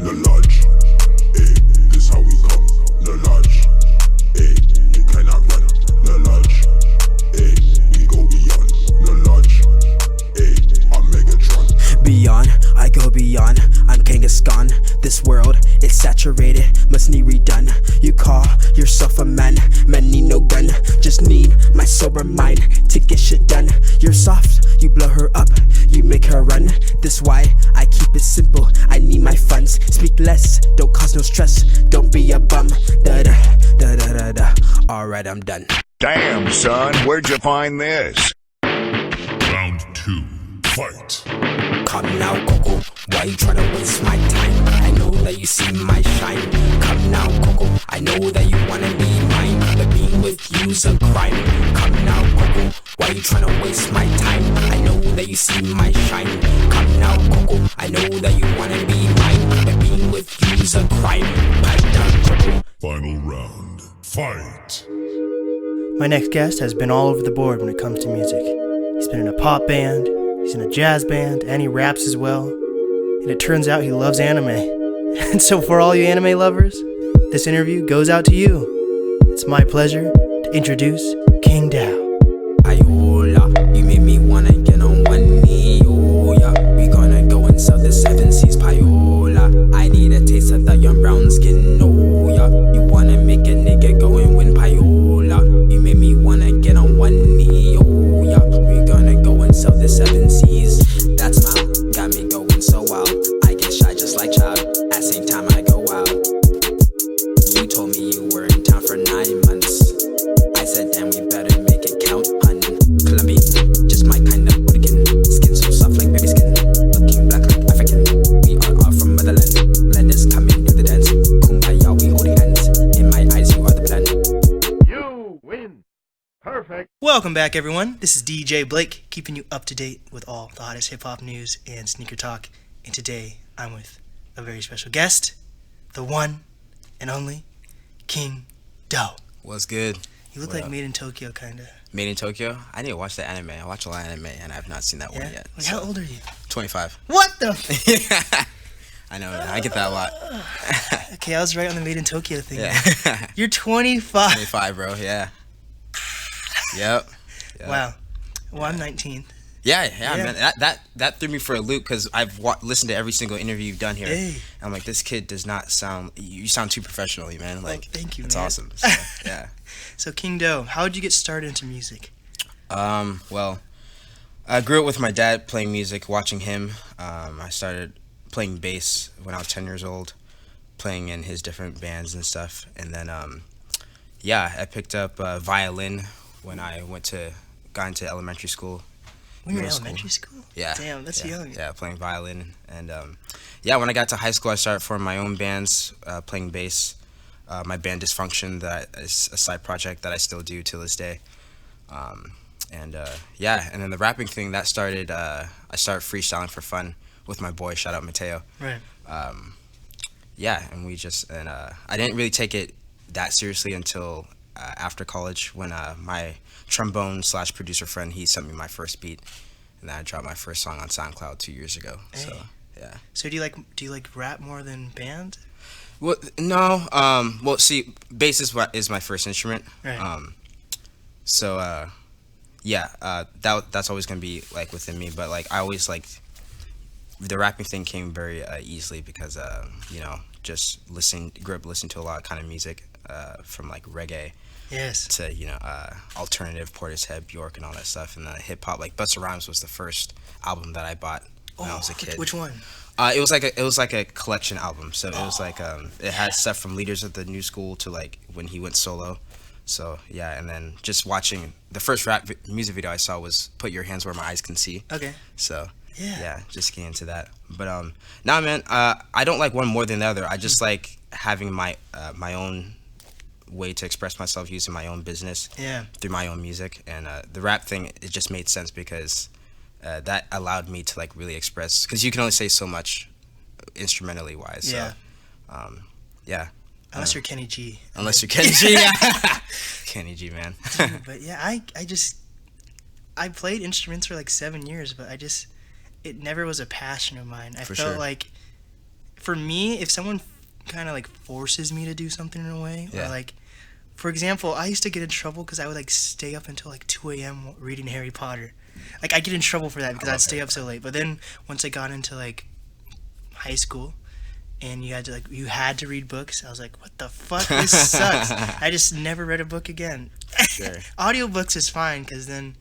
no lodge. Hey, this how we come, no lodge. Hey, you cannot run, no lodge. Hey, we go beyond, no lodge. Hey, I'm Megatron. Beyond, I go beyond, I'm Kangaskhan. This world, it's saturated, must need redone. You call yourself a man need no gun. Just need my sober mind to get shit done. You're soft, you blow her up, you make her run. This why I keep it simple, I need my funds. Speak less, don't cause no stress, don't be a bum. Da da da da da da. Alright, I'm done. Damn, son, where'd you find this? Round 2, fight. Come now, Coco, why you tryna waste my time? I know that you see my shine. Come now, Coco, I know that you wanna be mine, but being with you's a crime. Come now, Coco, why you tryna waste my time? I know that you see my shine. Come now, Coco, I know that you wanna be mine, but being with you's a crime. Pipe down, Coco. Final round, fight. My next guest has been all over the board when it comes to music. He's been in a pop band, he's in a jazz band, and he raps as well. And it turns out he loves anime. And so for all you anime lovers, this interview goes out to you. It's my pleasure to introduce Kingdow. Payola, you made me wanna get on one knee, oh yeah. We gonna go and sell the 7 Seas, Payola. I need a taste of that young brown skin, oh yeah. You wanna make a nigga go and win, Payola. You made me wanna get on one knee, oh yeah. We gonna go and sell the 7 Seas. That smile got me going so wild. I get shy just like child, at same time I go wild. You told me you were in town for 9 months. I said damn, we better make it count, hun. Clumpy, just my kind of hooligan. Skin so soft like baby skin, looking black like African. We are all from motherland, let us come in do the dance. Kumbaya, we holding hands, in my eyes you are the plan. You win. Perfect. Welcome back, everyone. This is DJ Blake, keeping you up to date with all the hottest hip-hop news and sneaker talk. And today, I'm with a very special guest, the one and only Kingdow. What's good? You look like Made in Tokyo, kind of. Made in Tokyo? I need to watch the anime. I watch a lot of anime, and I have not seen that one yet. Like, how old are you? 25. What the? I know, I get that a lot. Okay, I was right on the Made in Tokyo thing. Yeah. You're 25. 25, bro, yeah. Yep. Wow. Well, I'm 19. Yeah, man. That threw me for a loop because I've listened to every single interview you've done here. Hey. I'm like, this kid does not sound. You sound too professionally, man. Like, thank you, it's man. awesome. So, yeah. So, Kingdow, how did you get started into music? Well, I grew up with my dad playing music, watching him. I started playing bass when I was 10 years old, playing in his different bands and stuff. And then, I picked up violin when I got into elementary school. When you were in elementary school? Yeah. Damn, that's young. Yeah, playing violin. And, when I got to high school, I started forming my own bands, playing bass. My band Dysfunction, that is a side project that I still do to this day. And then the rapping thing, that started, I started freestyling for fun with my boy, shout out Mateo. Right. And we just, I didn't really take it that seriously until after college when my trombone/producer friend, he sent me my first beat, and then I dropped my first song on SoundCloud 2 years ago. Hey. So, yeah. So do you like rap more than band? Well, no. See, bass is my first instrument. Right. That's always gonna be like within me. But like I always liked the rapping thing came very easily because just grew up listening to a lot of kind of music from like reggae. Yes. To alternative, Portishead, Bjork, and all that stuff, and then hip hop. Like Busta Rhymes was the first album that I bought when I was a kid. Which one? It was like a collection album. So it was like it had stuff from Leaders of the New School to like when he went solo. So yeah, and then just watching the first rap music video I saw was "Put Your Hands Where My Eyes Can See." Okay. So yeah, just getting into that. But nah, man, I don't like one more than the other. I just like having my own way to express myself using my own business through my own music, and the rap thing, it just made sense because that allowed me to like really express, because you can only say so much instrumentally wise. Unless you're Kenny G. Unless you're Kenny G. Kenny G, man. But yeah, I played instruments for like 7 years, but it never was a passion of mine. I felt like for me, if someone kind of like forces me to do something in a way, or like, for example, I used to get in trouble because I would like stay up until like 2 a.m. reading Harry Potter. Like I get in trouble for that because I'd stay up so late. But then once I got into like high school, and you had to read books, I was like, what the fuck? This sucks. I just never read a book again. Sure. Audiobooks is fine because then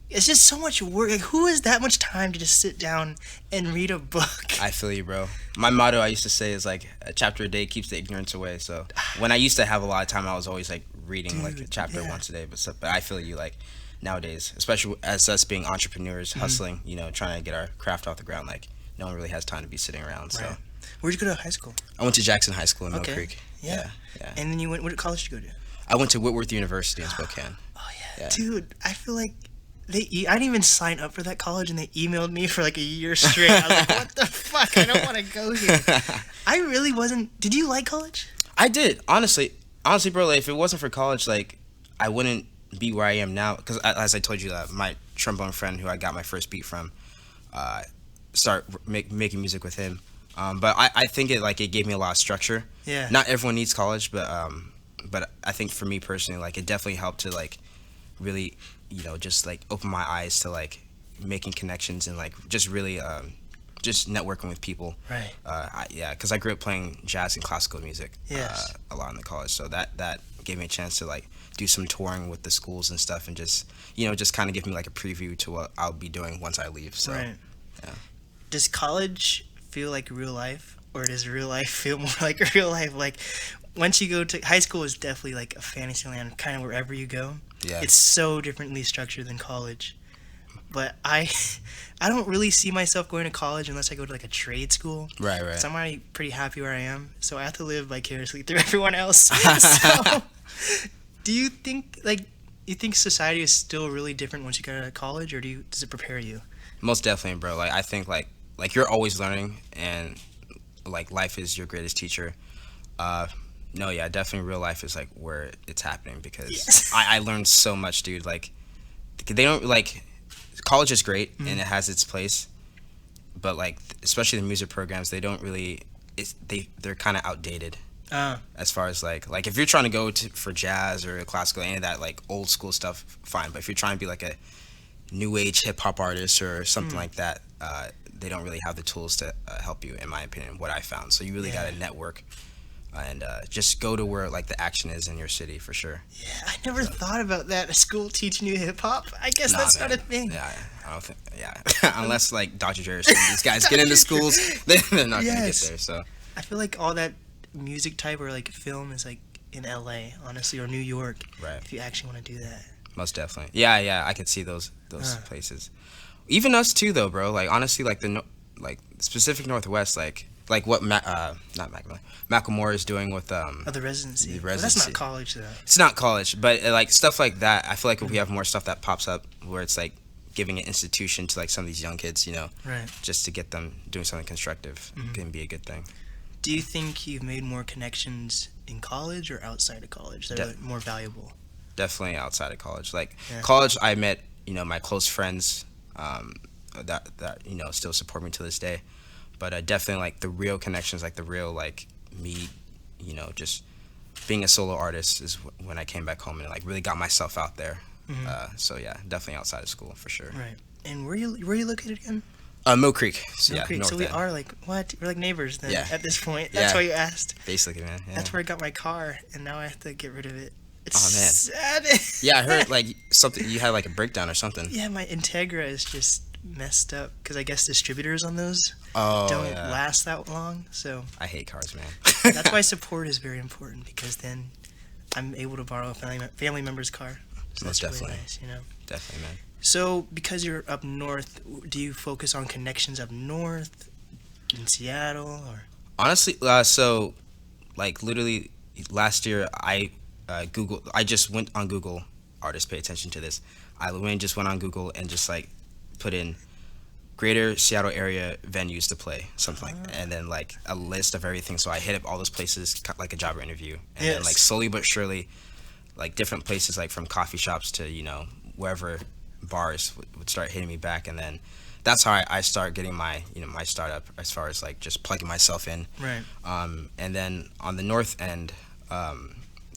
it's just so much work. Like, who has that much time to just sit down and read a book? I feel you, bro. My motto I used to say is like a chapter a day keeps the ignorance away. So when I used to have a lot of time, I was always like reading like a chapter once a day. But I feel you, like nowadays, especially as us being entrepreneurs, hustling, you know, trying to get our craft off the ground, like no one really has time to be sitting around. So where'd you go to high school? I went to Jackson High School in Mill Creek. Yeah. And then you went. What college did you go to? I went to Whitworth University in Spokane. Oh yeah, dude. I feel like I didn't even sign up for that college, and they emailed me for like a year straight. I was like, what the fuck? I don't want to go here. I really wasn't. Did you like college? I did. Honestly, bro. Like, if it wasn't for college, like, I wouldn't be where I am now. Because as I told you, my trombone friend, who I got my first beat from, making music with him. But I think it gave me a lot of structure. Yeah. Not everyone needs college, but I think for me personally, like, it definitely helped to like really, you know, just like open my eyes to like making connections and like just really just networking with people. Right. Because I grew up playing jazz and classical music. Yes. A lot in the college, so that gave me a chance to like do some touring with the schools and stuff, and just, you know, just kind of give me like a preview to what I'll be doing once I leave. So. Right. Yeah. Does college feel like real life, or does real life feel more like real life? Like, once you go to high school, is definitely like a fantasy land, kind of wherever you go. Yeah. It's so differently structured than college. But I don't really see myself going to college unless I go to like a trade school. Right. So I'm already pretty happy where I am. So I have to live vicariously through everyone else. So, do you think society is still really different once you go to college, or does it prepare you? Most definitely, bro. Like, I think like you're always learning, and like life is your greatest teacher. No, yeah, definitely real life is like where it's happening, because I learned so much, dude. Like, they don't like, college is great and it has its place, but like especially the music programs, they don't really, they're kind of outdated. As far as like if you're trying to go for jazz or classical, any of that like old school stuff, fine. But if you're trying to be like a new age hip hop artist or something like that, they don't really have the tools to help you, in my opinion, what I found. So you really got to network and just go to where like the action is in your city, for sure. Yeah, I never thought about that. A school teaching you hip hop? I guess that's not a thing. Yeah, I don't think. Yeah, unless like Dr. Dre or some of these guys get into schools, they're not gonna get there. So I feel like all that music type or like film is like in LA, honestly, or New York. Right. If you actually want to do that. Most definitely. Yeah, I can see those places. Even us too, though, bro. Like, honestly, like the specific Northwest, like what Macklemore is doing with the residency. The residency. Well, that's not college though. It's not college, but like stuff like that. I feel like if we have more stuff that pops up where it's like giving an institution to like some of these young kids, you know, right, just to get them doing something constructive, can be a good thing. Do you think you've made more connections in college or outside of college that are more valuable? Definitely outside of college. Like college, I met, you know, my close friends that you know still support me to this day. But definitely like the real connections, like the real like me, you know, just being a solo artist is when I came back home and like really got myself out there. So yeah, definitely outside of school for sure. Right. And where are you located again? Mill Creek. So, Mill Creek. North So we End. are like what? We're like neighbors then. Yeah. At this point, that's why you asked. Basically, man. Yeah. That's where I got my car, and now I have to get rid of it. It's sad. sad. Yeah, I heard like something. You had like a breakdown or something. Yeah, my Integra is just messed up because I guess distributors on those don't last that long. So I hate cars, man. That's why support is very important, because then I'm able to borrow a family member's car. So Most that's definitely. really nice, you know. Definitely, man. So because you're up north, do you focus on connections up north in Seattle or? Honestly, so like literally last year I just went on Google. Artists, pay attention to this. I just went on Google and just like put in greater Seattle area venues to play, something like that, and then like a list of everything. So I hit up all those places, got like a job interview, and then like slowly but surely, like different places, like from coffee shops to, you know, wherever bars would start hitting me back, and then that's how I start getting my my startup as far as like just plugging myself in. Right. And then on the north end,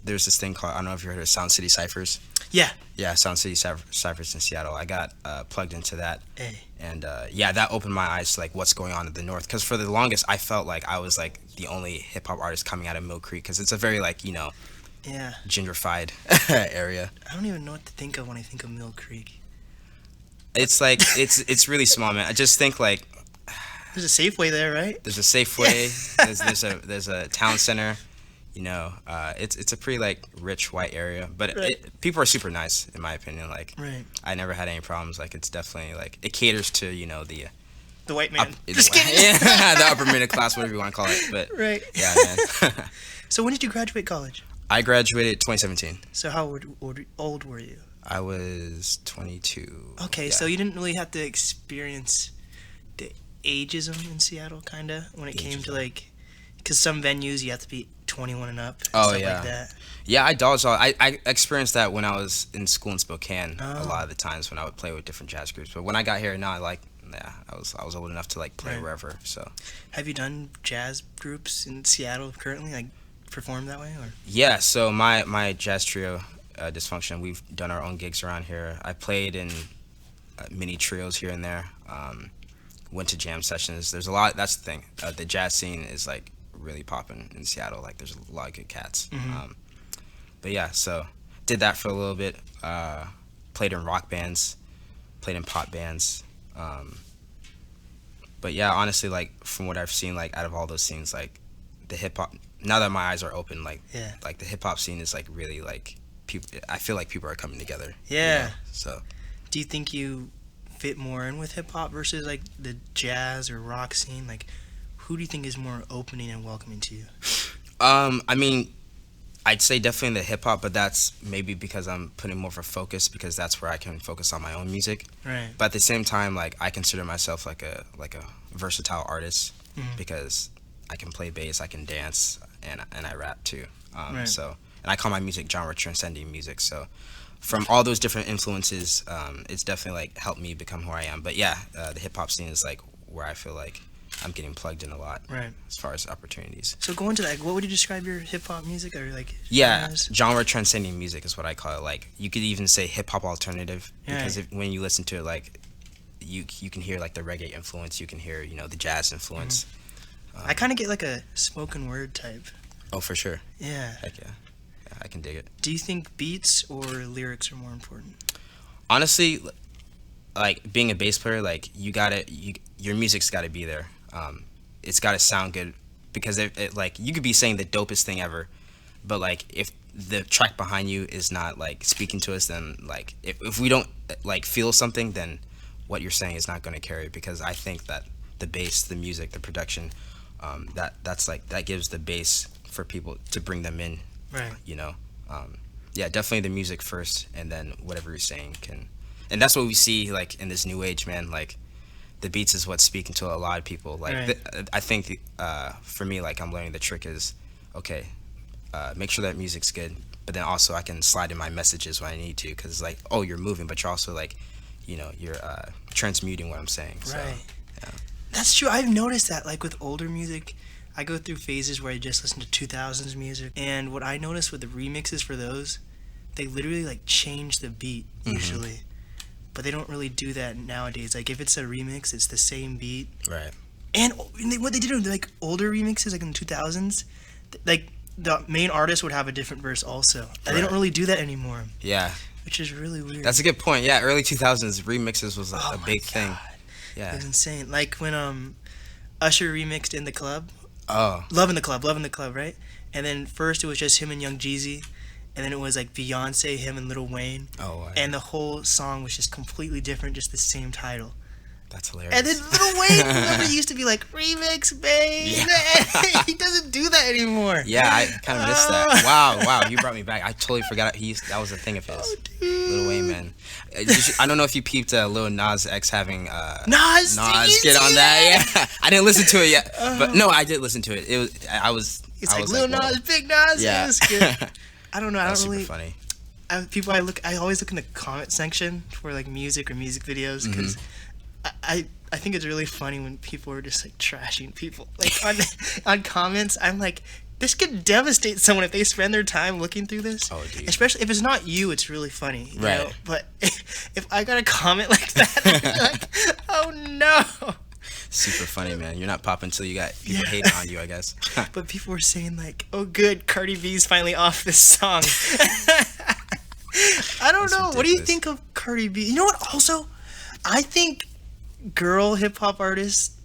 there's this thing called, I don't know if you heard of Sound City Ciphers. Yeah. Yeah, Sound City Ciphers in Seattle. I got plugged into that. Hey. And yeah, that opened my eyes to like what's going on in the north. Because for the longest, I felt like I was like the only hip hop artist coming out of Mill Creek, because it's a very like yeah, gentrified area. I don't even know what to think of when I think of Mill Creek. It's like it's really small, man. I just think like There's a Safeway there, right? there's a Safeway, there's a town center. It's a pretty like rich white area, but Right. people are super nice in my opinion. Like Right. I never had any problems. Like it's definitely like it caters to The white man. the, Just kidding. yeah, the upper middle class, whatever you want to call it. But Right. yeah, man. So when did you graduate college? I graduated 2017. So how old were you? I was 22. Okay, Yeah. so you didn't really have to experience the ageism in Seattle, kind of, when it came to Ageism. like, because some venues you have to be 21 and up. And Oh, stuff yeah. Like that. Yeah, I dodged all. I experienced that when I was in school in Spokane. A Oh. lot of the times when I would play with different jazz groups. But when I got here, now I was old enough to like play Right. wherever. So Have you done jazz groups in Seattle currently, like performed that way, or? yeah, so my jazz trio, Dysfunction, we've done our own gigs around here. I played in mini trios here and there. Went to jam sessions. There's a lot. That's the thing. The jazz scene is like really popping in Seattle. Like there's a lot of good cats. But yeah, so did that for a little bit. Played in rock bands, played in pop bands. But yeah, honestly, like from what I've seen, like out of all those scenes, like the hip hop. Now that my eyes are open, like Yeah. like the hip hop scene is like really like people. I feel like people are coming together. Yeah. So Do you think you fit more in with hip hop versus like the jazz or rock scene? Like, who do you think is more opening and welcoming to you? I mean, I'd say definitely the hip hop, but that's maybe because I'm putting more of a focus, because that's where I can focus on my own music. Right. But at the same time, like I consider myself like a versatile artist, because I can play bass, I can dance, and I rap too. Right. So, and I call my music genre transcending music. So, from all those different influences, it's definitely like helped me become who I am. But yeah, the hip hop scene is like where I feel like I'm getting plugged in a lot. Right. As far as opportunities. So going to that, what would you describe your hip hop music, or like? Yeah, genres? genre transcending music is what I call it. Like you could even say hip hop alternative, because Right. when you listen to it, like you can hear like the reggae influence, you can hear the jazz influence. I kind of get like a spoken word type. Oh, for sure. Yeah. Heck yeah. Yeah, I can dig it. Do you think beats or lyrics are more important? Honestly, like being a bass player, like your music's got to be there. It's got to sound good, because it like you could be saying the dopest thing ever, but like if the track behind you is not like speaking to us, then like if we don't like feel something, then what you're saying is not going to carry. Because I think that the bass, the music, the production, that's like that gives the bass for people to bring them in. Right. Yeah, definitely the music first, and then whatever you're saying can, and that's what we see like in this new age, man. Like the beats is what's speaking to a lot of people. Like Right. I think for me, like I'm learning the trick is, okay, make sure that music's good, but then also I can slide in my messages when I need to, because like, oh, you're moving, but you're also like, you're transmuting what I'm saying. So, Right. yeah. That's true. I've noticed that, like with older music, I go through phases where I just listen to 2000s music, and what I notice with the remixes for those, they literally like change the beat usually, but they don't really do that nowadays. Like if it's a remix, it's the same beat. Right. And what they did with like older remixes, like in the 2000s, like the main artist would have a different verse also. And they don't Right. really do that anymore, Yeah, which is really weird. that's a good point. Yeah, early 2000s remixes was Oh a my big thing. God. Yeah. It was insane. Like when Usher remixed In the Club. Oh. Love in the Club, right? And then first it was just him and Young Jeezy, and then it was like Beyonce, him and Lil Wayne, Oh. and the whole song was just completely different, just the same title. That's hilarious. And then Lil Wayne, remember, he used to be like, remix, babe. Yeah. He doesn't do that anymore. Yeah, I kind of missed that. Wow, you brought me back. I totally forgot that was a thing of his. Oh, dude. Lil Wayne, man. I don't know if you peeped Lil Nas X having Nas, get on that. Yeah, I didn't listen to it yet, but no, I did listen to it. It was. It's I like was Lil whoa. Nas, Big Nas. Yeah. It was good. I don't know. I That's don't super really. funny. I always look in the comment section for like music or music videos, because I think it's really funny when people are just like trashing people like on comments. I'm like, this could devastate someone if they spend their time looking through this. Oh, dude. Especially if it's not you, it's really funny. You Right. know? But if I got a comment like that, I'd be like, oh no. Super funny, man. You're not popping until you got people hating on you, I guess. But people were saying like, oh good, Cardi B's finally off this song. I don't That's know. What do you ridiculous. think of Cardi B? You know what? Also, I think girl hip hop artists,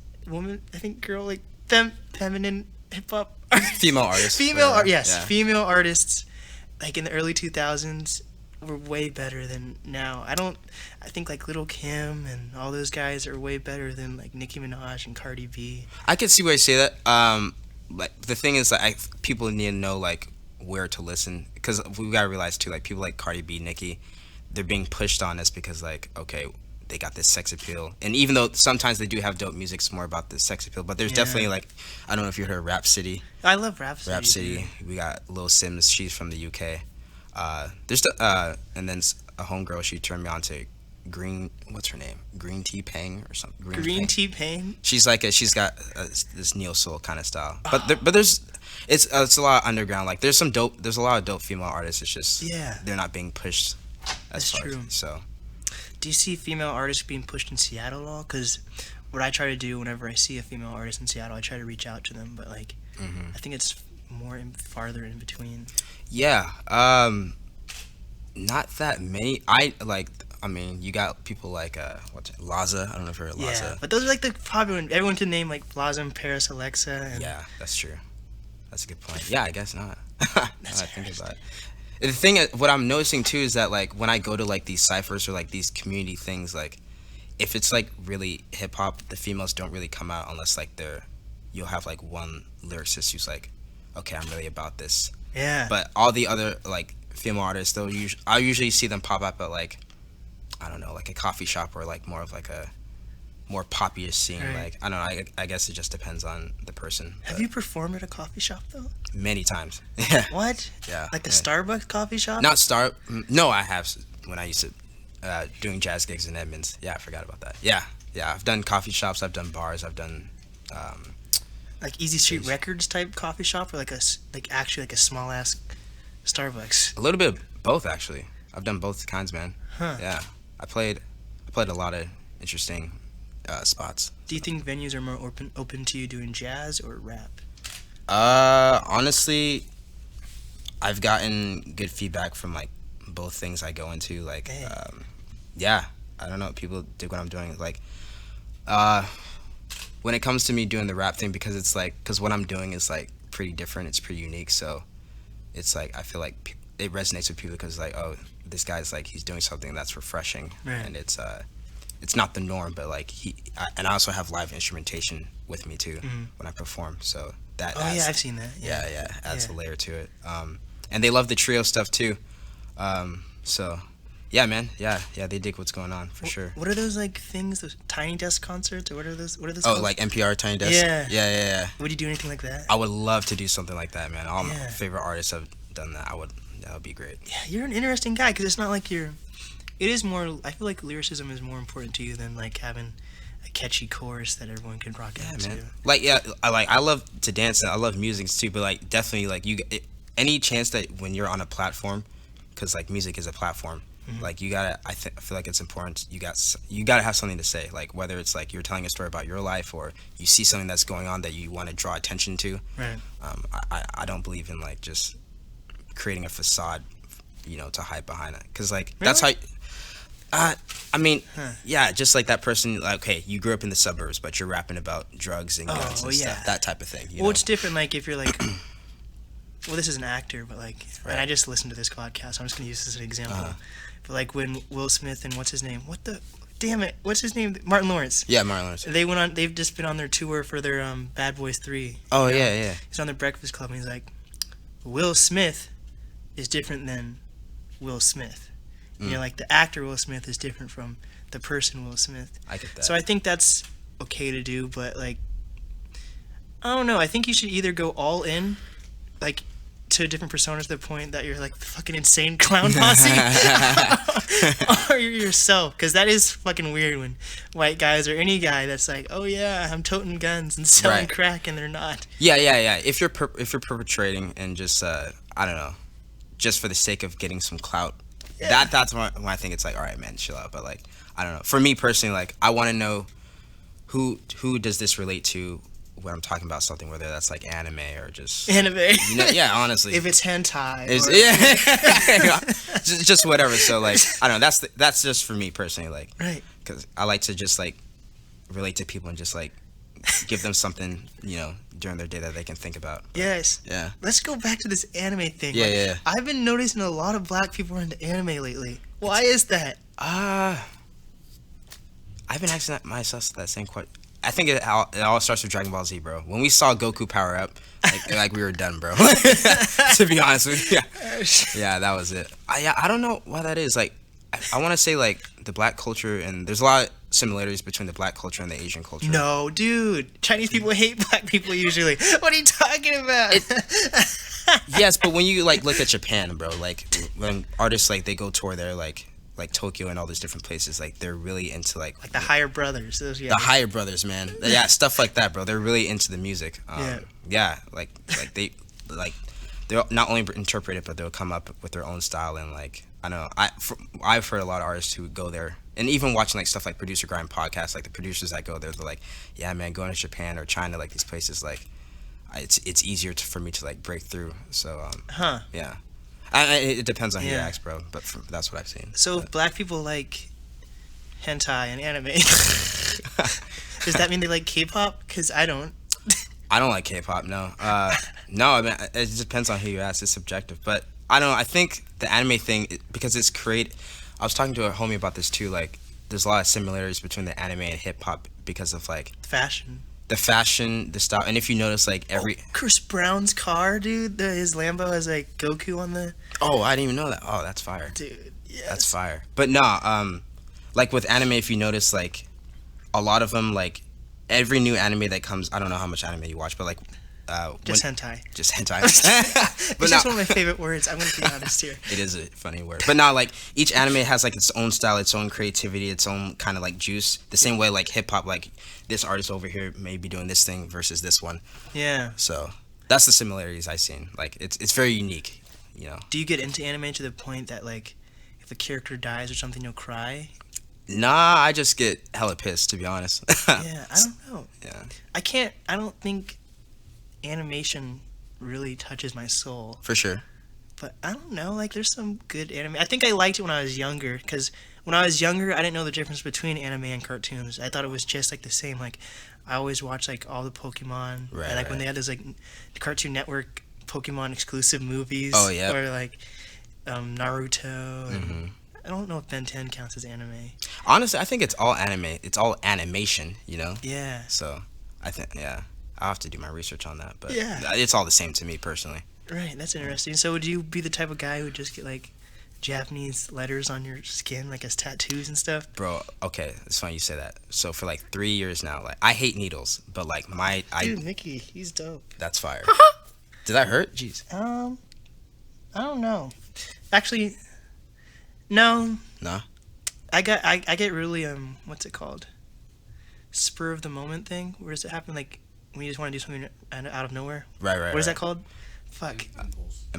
girl like feminine hip hop Female artists. female whatever. yes, Yeah. female artists like in the early 2000s were way better than now. I think like Little Kim and all those guys are way better than like Nicki Minaj and Cardi B. I can see why you say that. Like the thing is that people need to know like where to listen, because we gotta realize too, like people like Cardi B, Nicki, they're being pushed on us because like, okay, they got this sex appeal, and even though sometimes they do have dope music, it's more about the sex appeal. But there's definitely like, I don't know if you heard Rhapsody. I love Rhapsody. Rhapsody. We got Lil Sims. She's from the UK. And then a homegirl. She turned me on to Green. What's her name? Green Tea Pang or something. Green Tea Pain. She's like she's got this neo soul kind of style. But there's it's a lot of underground. Like there's a lot of dope female artists. It's just they're not being pushed as That's far. true. So Do you see female artists being pushed in Seattle at all? Because what I try to do whenever I see a female artist in Seattle, I try to reach out to them. But like, I think it's farther in between. yeah, not that many. I mean, you got people like Laza. I don't know if you heard of Laza. Yeah, but those are like the popular. Everyone can name like Plaza and Paris Alexa. And Yeah, that's true. That's a good point. Yeah, I guess not. Now I think about it. The thing, what I'm noticing too, is that like when I go to like these ciphers or like these community things, like if it's like really hip hop, the females don't really come out unless like you'll have like one lyricist who's like, okay, I'm really about this. Yeah. But all the other like female artists, I usually see them pop up at like, I don't know, like a coffee shop or like more of like a more poppy-ish scene. Right. Like I don't know. I guess it just depends on the person. Have you performed at a coffee shop though? Many times. Yeah. What? Yeah. Like a yeah. Starbucks coffee shop? No, I have when I used to doing jazz gigs in Edmonds. Yeah, I forgot about that. Yeah. I've done coffee shops. I've done bars. I've done. Like Easy Street Records type coffee shop, or like actually like a small ass Starbucks. A little bit of both actually. I've done both kinds, man. Huh. Yeah. I played a lot of interesting spots. Do you think venues are more open to you doing jazz or rap? Honestly, I've gotten good feedback from like both things I go into. Like, Hey. Yeah, I don't know. People dig what I'm doing. Like, when it comes to me doing the rap thing, because what I'm doing is like pretty different. It's pretty unique. So, it's like I feel like it resonates with people because like, oh, this guy's like he's doing something that's refreshing, Right. and it's not the norm, but like and I also have live instrumentation with me too when I perform. So that Oh yeah, I've seen that. yeah, adds Yeah. a layer to it. And they love the trio stuff too. So yeah, man, yeah, they dig what's going on for sure. What are those like things? Those Tiny Desk concerts, or what are those? What are those? Oh, called? like NPR Tiny Desk. Yeah. Yeah. Would you do anything like that? I would love to do something like that, man. All my Yeah. favorite artists have done that. That would be great. Yeah, you're an interesting guy because it's not like it is more. I feel like lyricism is more important to you than like having a catchy chorus that everyone can rock out to. Like I love to dance and I love music too, but like definitely like any chance that when you're on a platform, because like music is a platform, like you gotta I feel like it's important. You gotta have something to say, like whether it's like you're telling a story about your life or you see something that's going on that you want to draw attention to. Right. I don't believe in like just creating a facade, to hide behind it, because like Really? that's how. I mean, yeah, just like that person, like, okay, you grew up in the suburbs, but you're rapping about drugs and guns and yeah. stuff, that type of thing. You Well, know? it's different. Like if you're like, well, this is an actor, but like, Right. and I just listened to this podcast. So I'm just gonna use this as an example. But like when Will Smith and what's his name? Damn it! What's his name? Martin Lawrence. Yeah, Martin Lawrence. They went on. They've just been on their tour for their Bad Boys 3. Oh, you know? yeah. He's on the Breakfast Club and he's like, Will Smith is different than Will Smith. Like the actor Will Smith is different from the person Will Smith. I get that. So I think that's okay to do, but like, I don't know. I think you should either go all in, like, to a different persona to the point that you're like the fucking insane clown posse, or you're yourself? Because that is fucking weird when white guys or any guy that's like, oh yeah, I'm toting guns and selling crack, and they're not. Yeah. If you're perpetrating and just I don't know, just for the sake of getting some clout, that's when I think it's like, all right, man, chill out. But like, I don't know. For me personally, like, I want to know who does this relate to when I'm talking about something, whether that's like anime or just anime. Yeah, honestly. If it's hentai. Just whatever. So like, I don't know. That's just for me personally, like, right. Because I like to just like relate to people and just like give them something, during their day that they can think about. Yes. Yeah. Let's go back to this anime thing. Yeah. I've been noticing a lot of black people are into anime lately. Why is that? I've been asking myself that same question. I think it all starts with Dragon Ball Z, bro. When we saw Goku power up, like we were done, bro. To be honest with you. Yeah, that was it. I don't know why that is. Like, I want to say, like, the black culture, and there's a lot of similarities between the black culture and the Asian culture. No, dude. Chinese people hate black people usually. What are you talking about? Yes, but when you, like, look at Japan, bro, like, when artists, like, they go tour there, like Tokyo and all these different places, like, they're really into, like the Higher Brothers. Those, the Higher Brothers, man. Yeah, stuff like that, bro. They're really into the music. Yeah, like they'll not only interpret it, but they'll come up with their own style. And like, I know I've heard a lot of artists who go there, and even watching like stuff like Producer Grind podcasts, like the producers that go there, they're like, yeah, man, going to Japan or China, like these places, like it's easier for me to like break through. So yeah. It depends on who you ask, bro, but that's what I've seen. So if black people like hentai and anime, does that mean they like K-pop? Because I don't. I don't like K-pop, no. No, I mean, it just depends on who you ask. It's subjective. But I don't know. I think the anime thing, because it's I was talking to a homie about this too. Like, there's a lot of similarities between the anime and hip-hop because of like fashion. The fashion, the style, and if you notice, like Chris Brown's car, dude, his Lambo has like Goku on the. Oh, I didn't even know that. Oh, that's fire, dude. Yes. That's fire. But nah, like with anime, if you notice, like a lot of them, like every new anime that comes, I don't know how much anime you watch, but like. Just hentai. Just hentai. But it's just one of my favorite words. I'm going to be honest here. It is a funny word. But now, like, each anime has, like, its own style, its own creativity, its own kind of, like, juice. The same way, like, hip-hop, like, this artist over here may be doing this thing versus this one. Yeah. So, that's the similarities I've seen. Like, it's very unique, Do you get into anime to the point that, like, if a character dies or something, you'll cry? Nah, I just get hella pissed, to be honest. Yeah, I don't know. Yeah. I don't think animation really touches my soul. For sure. But I don't know, like, there's some good anime. I think I liked it when I was younger, because when I was younger, I didn't know the difference between anime and cartoons. I thought it was just, like, the same. Like, I always watched, like, all the Pokemon. Right, and, like, when they had those, like, Cartoon Network Pokemon exclusive movies. Oh, yeah. Or, like, Naruto. And I don't know if Ben 10 counts as anime. Honestly, I think it's all anime. It's all animation, Yeah. So, I think, yeah. I'll have to do my research on that, but yeah. It's all the same to me personally. Right, that's interesting. So would you be the type of guy who would just get like Japanese letters on your skin, like as tattoos and stuff? Bro, okay, it's funny you say that. So for like 3 years now, like I hate needles, but like Dude, Mickey, he's dope. That's fire. Did that hurt? Jeez. I don't know. Actually, no. No? I get really what's it called? Spur of the moment thing. Where does it happen? Like when you just want to do something out of nowhere. Right. What is that called? Fuck.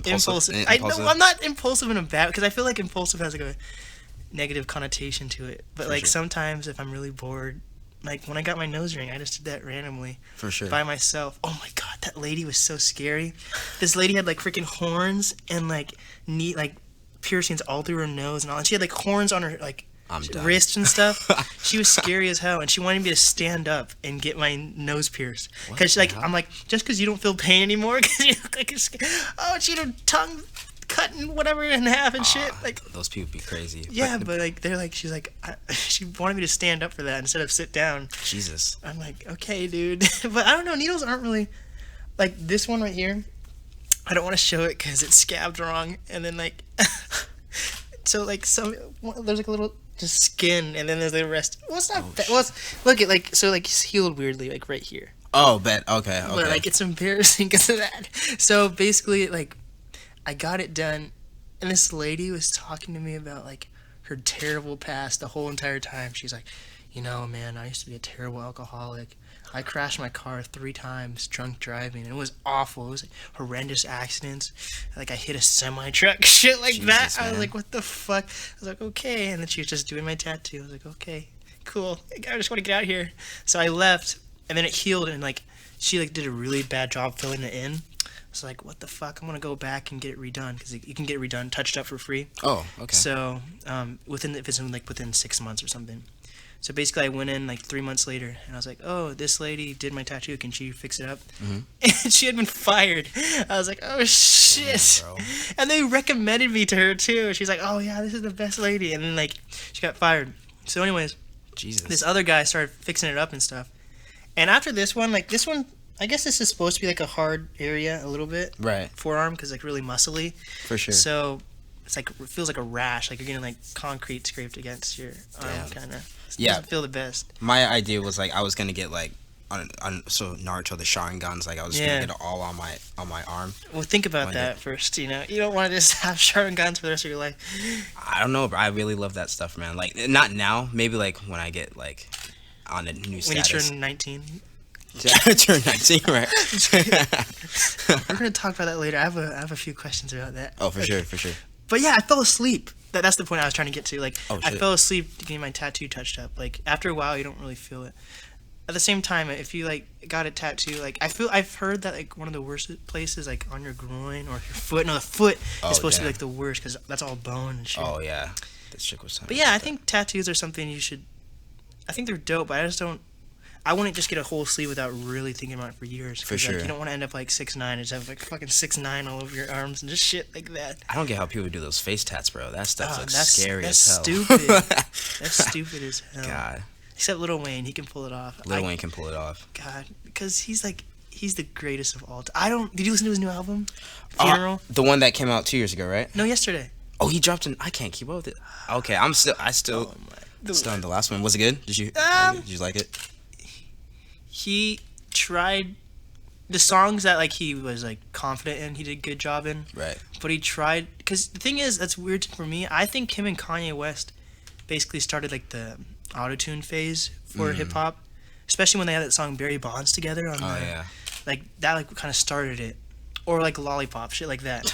Impulsive. I know I'm not impulsive in a bad, because I feel like impulsive has like a negative connotation to it. But for like sometimes if I'm really bored, like when I got my nose ring, I just did that randomly. For sure. By myself. Oh my god, that lady was so scary. This lady had like freaking horns and like neat like piercings all through her nose and all, and she had like horns on her like wrists and stuff. She was scary as hell, and she wanted me to stand up and get my nose pierced. Because like I'm like, just because you don't feel pain anymore, because you look like you're scared. Oh, she had her tongue cut and whatever in half and shit. Like those people be crazy. Yeah, but like they're like, she's like, she wanted me to stand up for that instead of sit down. Jesus. I'm like, okay, dude. But I don't know. Needles aren't really like this one right here. I don't want to show it because it's scabbed wrong, and then like, so like there's like a little just skin, and then there's the rest. Well, it's not. Look at like so like it's healed weirdly like right here. Oh, bet. Okay. But like it's embarrassing because of that. So basically, like I got it done, and this lady was talking to me about like her terrible past the whole entire time. She's like, you know, man, I used to be a terrible alcoholic. I crashed my car 3 times drunk driving, and it was awful. It was like, horrendous accidents. Like I hit a semi truck, shit like Jesus, that. I was man. like, what the fuck? I was like, okay. And then she was just doing my tattoo. I was like, okay, cool. I just want to get out of here. So I left, and then it healed, and like she like did a really bad job filling it in. I was like, what the fuck? I'm gonna go back and get it redone because you can get it redone, touched up for free. Oh, okay. So if it's within 6 months or something. So basically, I went in like 3 months later, and I was like, "Oh, this lady did my tattoo. Can she fix it up?" Mm-hmm. And she had been fired. I was like, "Oh shit!" Damn, bro. And they recommended me to her too. She's like, "Oh yeah, this is the best lady." And then like she got fired. So anyways, Jesus. this other guy started fixing it up and stuff. And after this one, I guess this is supposed to be like a hard area a little bit, Right. forearm, because like really muscly. For sure. So it's like it feels like a rash, like you're getting like concrete scraped against your arm, Damn. kind of. Yeah. Doesn't feel the best. My idea was like I was gonna get like so Naruto the Sharingans, like I was Yeah. gonna get it all on my arm. Well, think about One that first. You know, you don't want to just have Sharingans for the rest of your life. I don't know, but I really love that stuff, man. Like not now, maybe like when I get like on a new When you status. turn 19, Turn 19, right? we're gonna talk about that later. I have a few questions about that. Oh, for sure, for sure. But yeah, I fell asleep. That's the point I was trying to get to. Like, Oh, I shit. fell asleep getting my tattoo touched up. Like, after a while, you don't really feel it. At the same time, if you like got a tattoo, like I've heard that like one of the worst places, like on your groin or your foot. No, the foot Oh, is supposed to be damn. like the worst because that's all bone and shit. Oh yeah, this chick was. But yeah, I think tattoos are something you should. I think they're dope, but I just don't. I wouldn't just get a whole sleeve without really thinking about it for years. 'Cause, For sure. Like, you don't want to end up like 6'9" and just have like fucking 6'9" all over your arms and just shit like that. I don't get how people do those face tats, bro. That stuff Oh, looks that's scary that's as hell. stupid. That's stupid as hell. God, Except Lil Wayne, he can pull it off. Lil Wayne can pull it off. God, because he's the greatest of all time. Did you listen to his new album, Funeral? The one that came out 2 years ago, right? No, yesterday. Oh, he dropped an. I can't keep up with it. Okay, I still Oh my. still on the last one. Was it good? Did you like it? He tried the songs that like he was like confident in. He did a good job in. Right. But he tried, because the thing is, that's weird for me. I think him and Kanye West basically started like the autotune phase for hip hop, especially when they had that song Barry Bonds together on Oh the, yeah. like that like kind of started it, or like Lollipop, shit like that.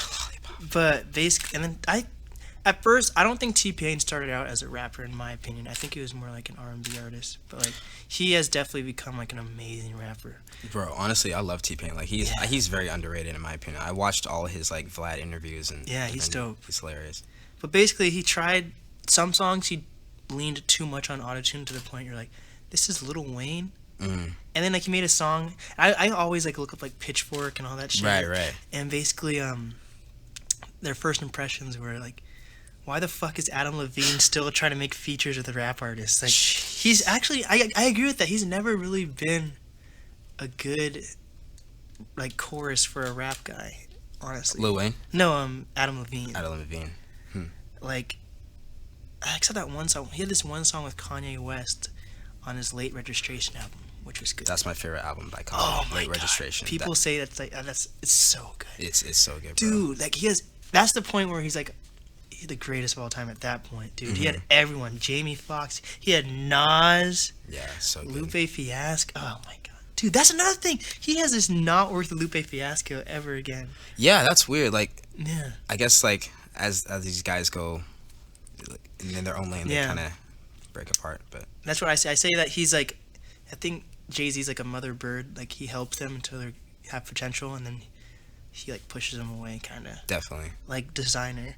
But basically, and then at first I don't think T-Pain started out as a rapper in my opinion. I think he was more like an R&B artist, but like he has definitely become like an amazing rapper. Bro, honestly, I love T-Pain. Like he's very underrated in my opinion. I watched all his like Vlad interviews and Yeah, he's and dope. He's hilarious. But basically, he tried some songs. He leaned too much on autotune to the point you're like, this is Lil Wayne. Mm. And then like he made a song. I always like look up like Pitchfork and all that shit. Right. And basically, their first impressions were like, why the fuck is Adam Levine still trying to make features with a rap artist? Like, he's actually, I agree with that. He's never really been a good like chorus for a rap guy, honestly. Lil Wayne, No, Adam Levine. Adam Levine. Like, except that one song. He had this one song with Kanye West on his Late Registration album, which was good. That's my favorite album by Kanye. Oh my Late God. Registration. People say that's like it's so good, It's so good, bro. dude. Like he has. That's the point where he's like the greatest of all time. At that point, dude, he had everyone. Jamie Foxx. He had Nas, Yeah, so good. Lupe Fiasco. Oh my God, dude. That's another thing. He has this not worth Lupe Fiasco ever again. Yeah, that's weird. Like, Yeah. I guess like as these guys go in their own lane, they Yeah. kind of break apart. But That's what I say. I say that he's like, I think Jay-Z's like a mother bird. Like he helps them until they have potential, and then he like pushes them away, kind of definitely. like Designer.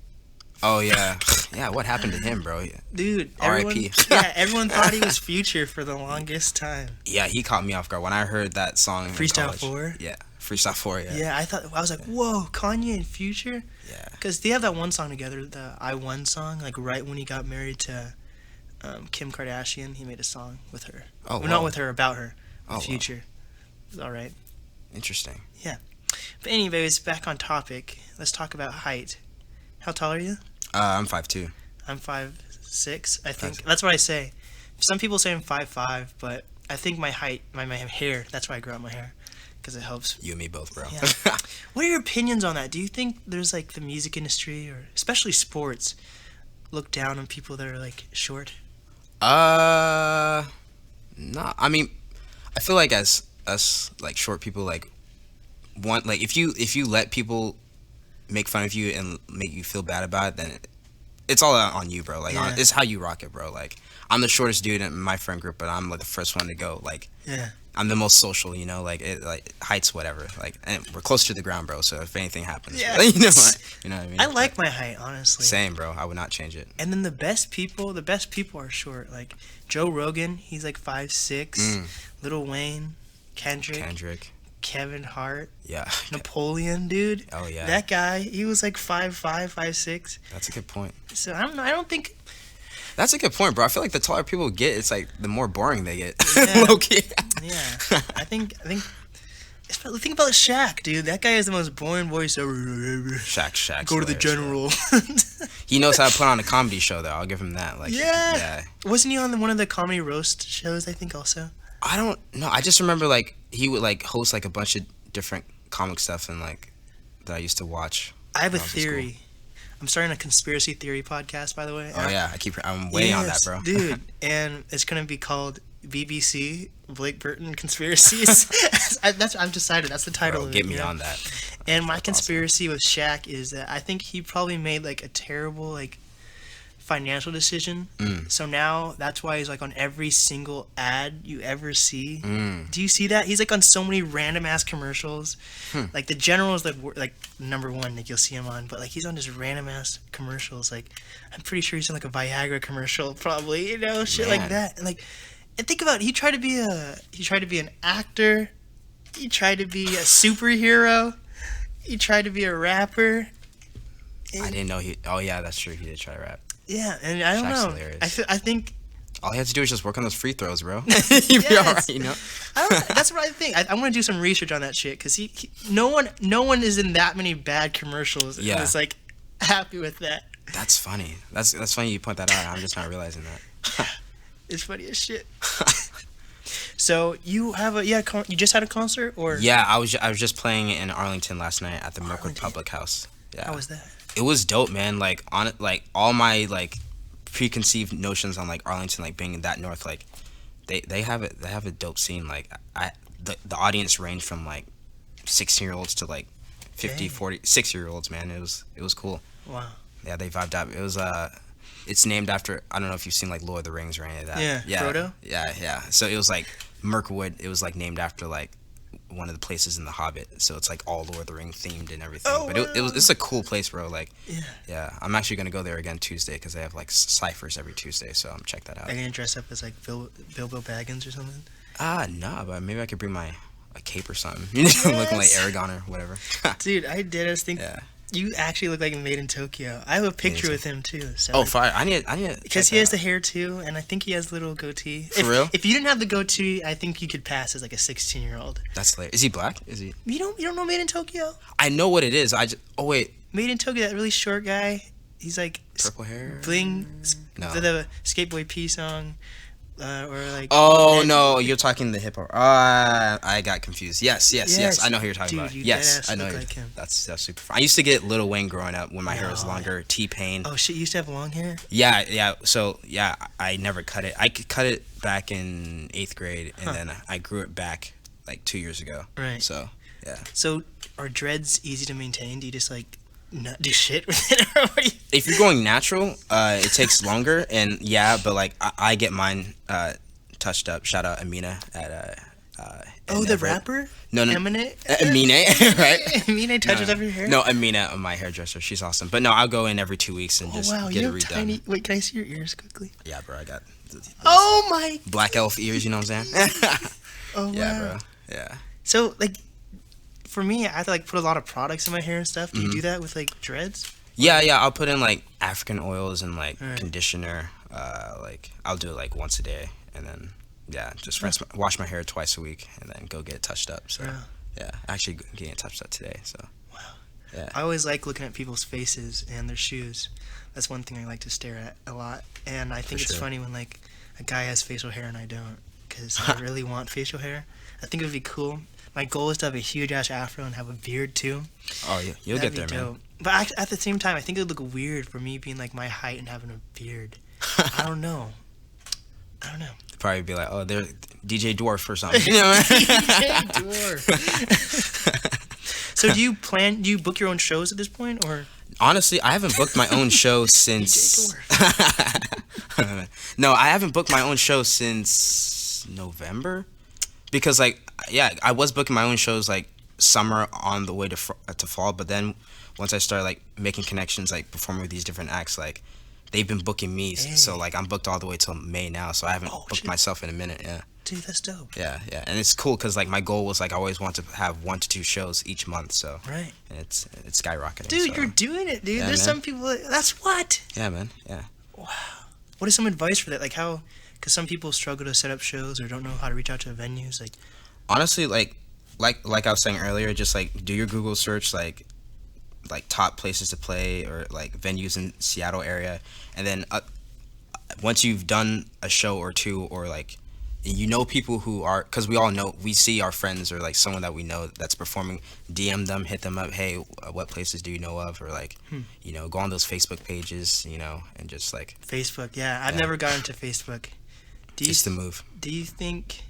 Oh yeah, yeah. What happened to him, bro? Dude, everyone, R.I.P. yeah, everyone thought he was Future for the longest time. Yeah, he caught me off guard when I heard that song. in Freestyle college. 4? Yeah, Freestyle 4. Yeah. Yeah, I was like, whoa, Kanye and Future? Yeah. Because they have that one song together, the I Won song, like right when he got married to Kim Kardashian, he made a song with her. Oh, Well, not wow. with her, about her. Oh, wow. Future. It's all right. Interesting. But anyways, back on topic. Let's talk about height. How tall are you? I'm 5'2". I'm 5'6", I think. 5'6". That's what I say. Some people say I'm 5'5", but I think my height, my hair, that's why I grow out my hair, because it helps. You and me both, bro. Yeah. What are your opinions on that? Do you think there's like the music industry or especially sports look down on people that are like short? No. I mean, I feel like as us like short people like want like if you let people make fun of you and make you feel bad about it, then it's all on you, bro. Like it's how you rock it, bro. Like I'm the shortest dude in my friend group, but I'm like the first one to go. Like I'm the most social, you know, like heights, whatever. Like, and we're close to the ground, bro. So if anything happens, yeah, you know what I mean. I like my height, honestly. Same, bro. I would not change it. And then the best people are short. Like Joe Rogan, he's like 5'6". Lil Wayne, Kendrick, Kevin Hart, Napoleon, dude. Oh yeah, that guy. He was like 5'5", 5'6". That's a good point. So I don't know. I don't think. That's a good point, bro. I feel like the taller people get, it's like the more boring they get. Yeah. Low-key. Yeah. I think. Think about Shaq, dude. That guy has the most boring voice ever. Shaq. Go to the general. He knows how to put on a comedy show, though. I'll give him that. Like, yeah. Wasn't he on one of the comedy roast shows? I think also. I don't know. I just remember like he would like host like a bunch of different comic stuff and like that I used to watch. I have a theory. I'm starting a conspiracy theory podcast, by the way. Oh yeah, I'm waiting on that, bro. Dude, and it's gonna be called BBC Blake Burton Conspiracies. I've decided that's the title. Bro, of get it, me on that. And my conspiracy with Shaq is that I think he probably made like a terrible like financial decision. So now that's why he's like on every single ad you ever see. Do you see that? He's like on so many random ass commercials. Like the general is like number one that you'll see him on, but like he's on just random ass commercials. Like I'm pretty sure he's on like a Viagra commercial, probably, you know, shit like that. And like, and think about it, he tried to be an actor, he tried to be a superhero, he tried to be a rapper. I didn't know he. Oh yeah, that's true. He did try to rap. Yeah, and I don't Shaq's know. hilarious. I think all he has to do is just work on those free throws, bro. You'd be all right, you know. That's what I think. I'm gonna do some research on that shit because no one is in that many bad commercials. Yeah, and is like happy with that. That's funny. That's funny you point that out. I'm just not realizing that. It's funny as shit. So you have you just had a concert or? Yeah, I was just playing in Arlington last night at the Mirkwood Public House. Yeah. How was that? It was dope, man. Like all my like preconceived notions on like Arlington, like being that north, like they have a dope scene. Like the audience ranged from like 16-year-olds to like 50, 40, 6-year-olds, man. It was cool. Wow. Yeah, they vibed out. It was it's named after, I don't know if you've seen like Lord of the Rings or any of that. Yeah. Frodo? Yeah. So it was like Mirkwood. It was like named after like one of the places in The Hobbit, so it's like all Lord of the Rings themed and everything. Oh, but it's a cool place, bro. Like, yeah. I'm actually gonna go there again Tuesday because they have like ciphers every Tuesday, so I'm check that out. Are you gonna dress up as like Bilbo Baggins or something? No, but maybe I could bring a cape or something. You know, looking like Aragorn or whatever. Dude, I think you actually look like Made in Tokyo. I have a picture with him too. So oh, fire! I need because he has the hair too, and I think he has a little goatee. For real? If you didn't have the goatee, I think you could pass as like a 16-year-old. That's hilarious. Is he black? Is he? You don't know Made in Tokyo? I know what it is. Oh wait. Made in Tokyo, that really short guy. He's like purple hair. Bling. No. The Skateboy P song. Or like. Oh no, you're talking the hip hop. I got confused. Yes. I know who you're talking about. You yes, I know. Like him. That's super fun. I used to get Lil Wayne growing up when my hair was longer. T-Pain. Oh shit, you used to have long hair. Yeah. So yeah, I never cut it. I could cut it back in 8th grade, and then I grew it back like 2 years ago. Right. So yeah. So are dreads easy to maintain? Do you just like not do shit with it? Or what do you... If you're going natural, it takes longer, and but like I get mine touched up. Shout out Amina at the rapper? No. Amina, right? Amina touches up your hair? No, Amina, my hairdresser. She's awesome. But no, I'll go in every 2 weeks and just get it redone. Tiny... Wait, can I see your ears quickly? Yeah, bro, I got oh my black elf ears, you know what I'm saying? Oh, yeah, wow. bro. Yeah. So, like, for me, I have to, like, put a lot of products in my hair and stuff. Do you do that with, like, dreads? Yeah, I'll put in, like, African oils and, like, conditioner. Like, I'll do it, like, once a day. And then, just wash my hair twice a week and then go get it touched up. So, actually getting it touched up today, so. Wow. Yeah. I always like looking at people's faces and their shoes. That's one thing I like to stare at a lot. And I think it's funny when, like, a guy has facial hair and I don't. Because I really want facial hair. I think it would be cool. My goal is to have a huge ass afro and have a beard too. Oh yeah, you'll That'd get there, be dope. man. But at the same time, I think it would look weird for me being like my height and having a beard. I don't know. Probably be like, oh, they're DJ Dwarf or something. You know? DJ Dwarf. So do you book your own shows at this point, or? Honestly, I haven't booked my own show since. No, I haven't booked my own show since November, because like, yeah, I was booking my own shows like summer on the way to fall, but then once I started like making connections, like performing with these different acts, like they've been booking me, so like I'm booked all the way till May now, so I haven't booked myself in a minute. Yeah. Dude, that's dope. Yeah, and it's cool because like my goal was like I always want to have 1 to 2 shows each month, so right, and it's skyrocketing. Dude, so. you're doing it, dude. Yeah, There's man. some people that's what. Yeah, man. Yeah. Wow. What is some advice for that? Like how? Because some people struggle to set up shows or don't know how to reach out to venues. Like, honestly, like I was saying earlier, just like do your Google search, like top places to play or like venues in Seattle area, and then once you've done a show or two, or like you know people who are, because we see our friends or like someone that we know that's performing, DM them, hit them up, hey, what places do you know of, or like you know, go on those Facebook pages, you know, and just like Facebook. Yeah, I've never gotten to Facebook. It's the move. Do you think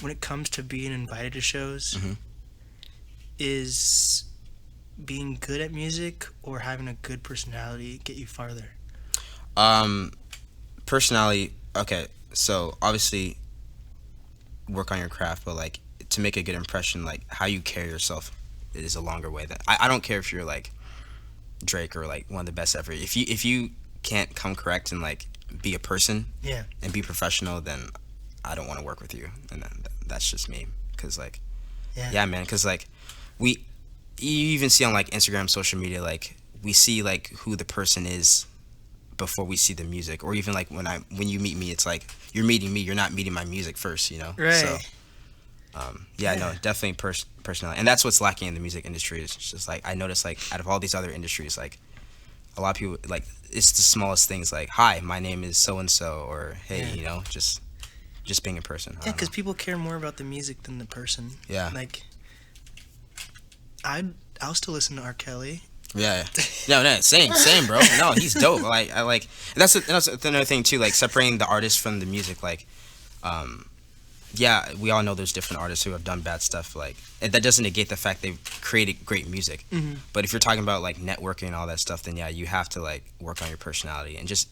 when it comes to being invited to shows, is being good at music or having a good personality get you farther? Personality, okay, so obviously work on your craft, but like to make a good impression, like how you carry yourself is a longer way. That I don't care if you're like Drake or like one of the best ever. If you can't come correct and like be a person, and be professional, then I don't want to work with you, and that's just me. Because like, yeah, man, because like you even see on like Instagram, social media, like we see like who the person is before we see the music, or even like when you meet me, it's like you're meeting me, you're not meeting my music first, you know. Right. So no, definitely personality, and that's what's lacking in the music industry. It's just like I noticed, like out of all these other industries, like a lot of people, like it's the smallest things, like hi, my name is so and so, or hey, you know, just being a person. Yeah, because people care more about the music than the person. Yeah. Like I'll still listen to R. Kelly. Yeah. No, same, bro. No, he's dope. Like I like, and that's another thing too. Like separating the artist from the music. Like, yeah, we all know there's different artists who have done bad stuff. Like, and that doesn't negate the fact they've created great music. But if you're talking about like networking and all that stuff, then yeah, you have to like work on your personality and just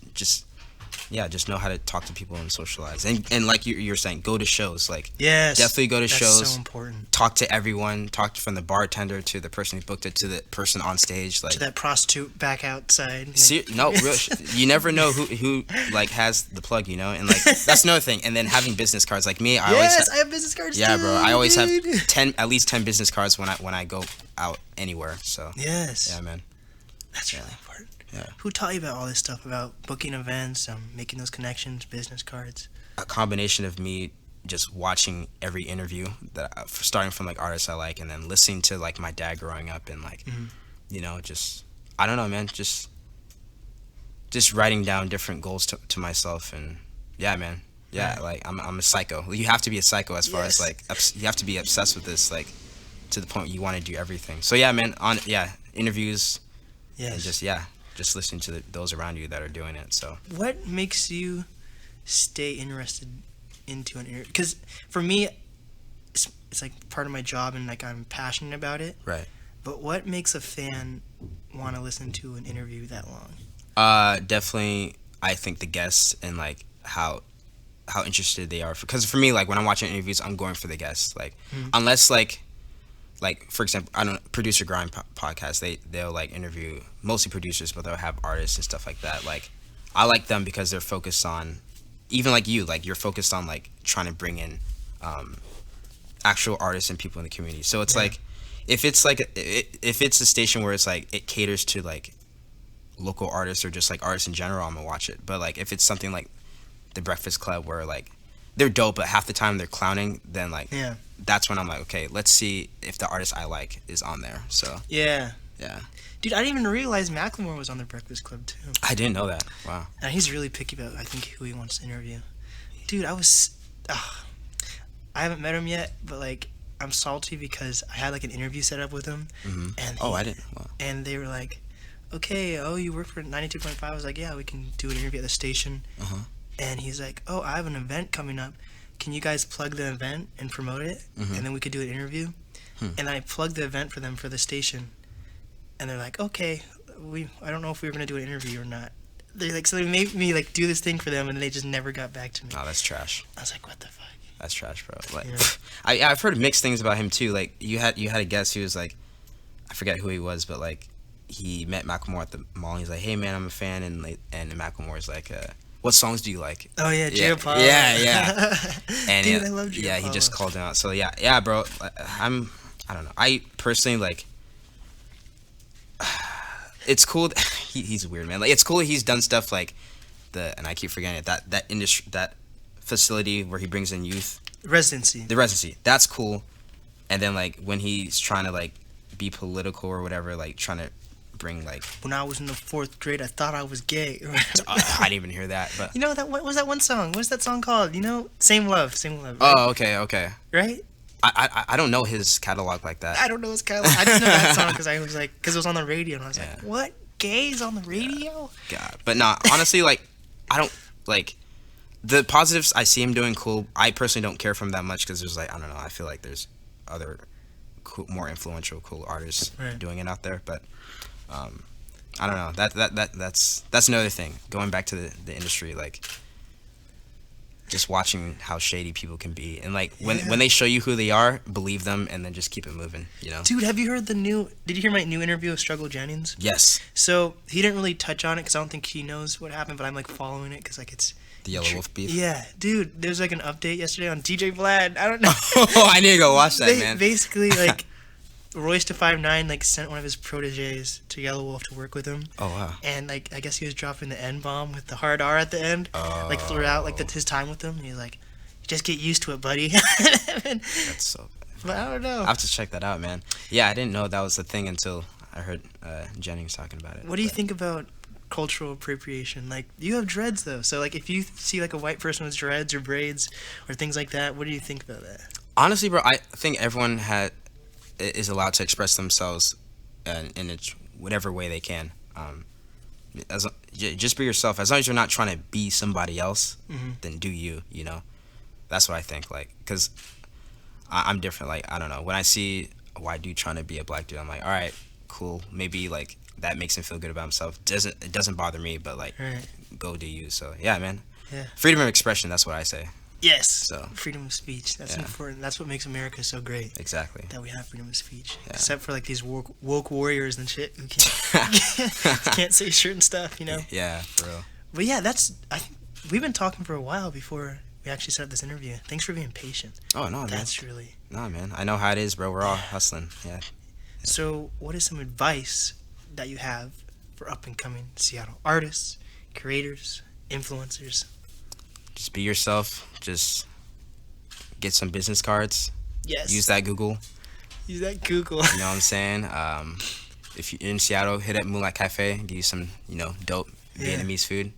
know how to talk to people and socialize. And like you're saying, go to shows. Like, yes, definitely go to shows. That's so important. Talk to everyone. Talk from the bartender to the person who booked it to the person on stage. Like, to that prostitute back outside. No, real. You never know who like has the plug, you know. And like that's another thing. And then having business cards. Like me, I have business cards. Yeah, too, bro. I always have dude. at least 10 business cards when I go out anywhere. So yes. Yeah, man. That's really important. Yeah. Who taught you about all this stuff about booking events, making those connections, business cards? A combination of me just watching every interview that starting from like artists I like, and then listening to like my dad growing up, and like you know, just I don't know, man, just writing down different goals to myself. And yeah, man, yeah, like I'm a psycho. You have to be a psycho as far as like you have to be obsessed with this, like to the point you want to do everything. So yeah, man, interviews, and just listening to those around you that are doing it. So what makes you stay interested into an interview? Because for me, it's like part of my job, and like I'm passionate about it. Right. But what makes a fan want to listen to an interview that long? Definitely, I think the guests and like how interested they are. Because for me, like when I'm watching interviews, I'm going for the guests. Like unless like for example, I don't know, Producer Grind podcast, they'll like interview mostly producers, but they'll have artists and stuff like that. Like I like them because they're focused on, even like you're focused on like trying to bring in actual artists and people in the community. So it's like if it's a station where it's like it caters to like local artists or just like artists in general, I'm gonna watch it. But like if it's something like The Breakfast Club where like they're dope, but half the time they're clowning, then like that's when I'm like, okay, let's see if the artist I like is on there. So yeah, dude, I didn't even realize Macklemore was on The Breakfast Club too. I didn't know that. Wow. And he's really picky about, I think, who he wants to interview. Dude, I haven't met him yet, but like I'm salty because I had like an interview set up with him, and Oh, I didn't. Wow. and they were like, okay, oh, you work for 92.5. I was like, yeah, we can do an interview at the station. And he's like, oh, I have an event coming up. Can you guys plug the event and promote it? And then we could do an interview. And I plugged the event for them for the station. And they're like, okay, I don't know if we were going to do an interview or not. They're like, so they made me like do this thing for them, and they just never got back to me. Oh, that's trash. I was like, what the fuck? That's trash, bro. Like, Yeah. I've heard mixed things about him too. Like, you had a guest who was like, I forget who he was, but like, he met Macklemore at the mall. He's like, hey man, I'm a fan, and Macklemore's like, what songs do you like? Oh yeah, Giapolo. Yeah. And Dude, I love Giapolo. Yeah, he just called him out. So yeah, bro. I don't know. I personally like. It's cool. He's weird, man. Like, it's cool that he's done stuff like and I keep forgetting it. That industry, that facility where he brings in youth. Residency. The residency. That's cool. And then like when he's trying to like be political or whatever, like trying to bring like. When I was in the 4th grade, I thought I was gay. I didn't even hear that, but. You know what was that one song? What's that song called? You know, Same Love. Right? Oh, okay. Right? I don't know his catalog like that. I don't know his catalog. I just know that song because I was like, because it was on the radio, and I was Yeah. like, what? Gays on the radio? God, but nah, honestly, like, I don't like the positives. I see him doing cool. I personally don't care for him that much because there's like, I don't know. I feel like there's other cool, more influential, cool artists doing it out there, but I don't know. That's another thing. Going back to the industry, like. Just watching how shady people can be, and like when they show you who they are, believe them, and then just keep it moving. You know. Dude, have you heard did you hear my new interview with Struggle Jennings? Yes. So he didn't really touch on it because I don't think he knows what happened, but I'm like following it because like it's. The Yellow Wolf beef. Yeah, dude. There's like an update yesterday on DJ Vlad. I don't know. Oh, I need to go watch that, man. Basically, like Royce to 5'9" like sent one of his proteges to Yellow Wolf to work with him. Oh wow. And like I guess he was dropping the N bomb with the hard R at the end. Like throughout like his time with him. And he's like, just get used to it, buddy. That's so bad. But I don't know. I have to check that out, man. Yeah, I didn't know that was the thing until I heard Jennings talking about it. What do you think about cultural appropriation? Like, you have dreads though, so like if you see like a white person with dreads or braids or things like that, what do you think about that? Honestly, bro, I think everyone is allowed to express themselves in whatever way they can. Just be yourself. As long as you're not trying to be somebody else, then do you. You know, that's what I think. Like, cause I'm different. Like, I don't know. When I see a white dude trying to be a black dude, I'm like, all right, cool. Maybe like that makes him feel good about himself. It doesn't bother me, but like, go do you. So yeah, man. Yeah. Freedom of expression. That's what I say. Yes. So freedom of speech. That's important. That's what makes America so great. Exactly. That we have freedom of speech. Yeah. Except for like these woke warriors and shit who can't say certain stuff, you know. Yeah, for real. But yeah, I think we've been talking for a while before we actually set up this interview. Thanks for being patient. Oh no, that's really. Nah, man. I know how it is, bro. We're all hustling. Yeah. So, what is some advice that you have for up and coming Seattle artists, creators, influencers? Just be yourself. Just get some business cards. Yes. Use that Google. Use that Google. You know what I'm saying? If you're in Seattle, hit up Moonlight Cafe. Give you some, dope Vietnamese food.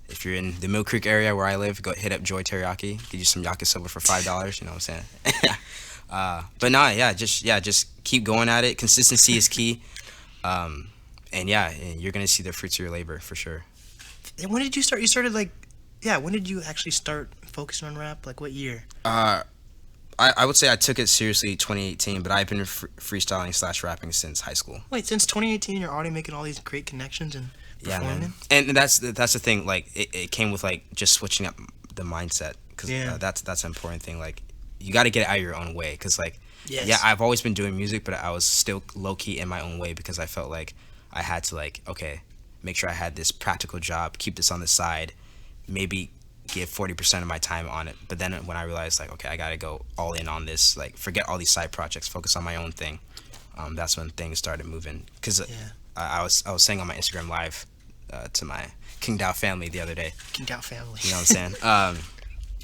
If you're in the Mill Creek area where I live, go hit up Joy Teriyaki. Give you some yakisoba for $5. You know what I'm saying? But nah, just keep going at it. Consistency is key. And you're gonna see the fruits of your labor for sure. And when did you start? You started when did you actually start focusing on rap? Like what year? I would say I took it seriously 2018, but I've been freestyling / rapping since high school. Wait, since 2018, you're already making all these great connections and performing? Yeah, man. And that's the thing. Like it came with like just switching up the mindset, because that's an important thing. Like you got to get it out of your own way, because like I've always been doing music, but I was still low key in my own way because I felt like I had to make sure I had this practical job, keep this on the side, maybe give 40% of my time on it. But then when I realized I gotta go all in on this, forget all these side projects, focus on my own thing, that's when things started moving. Because I was saying on my Instagram live to my Kingdow family the other day. Kingdow family. You know what I'm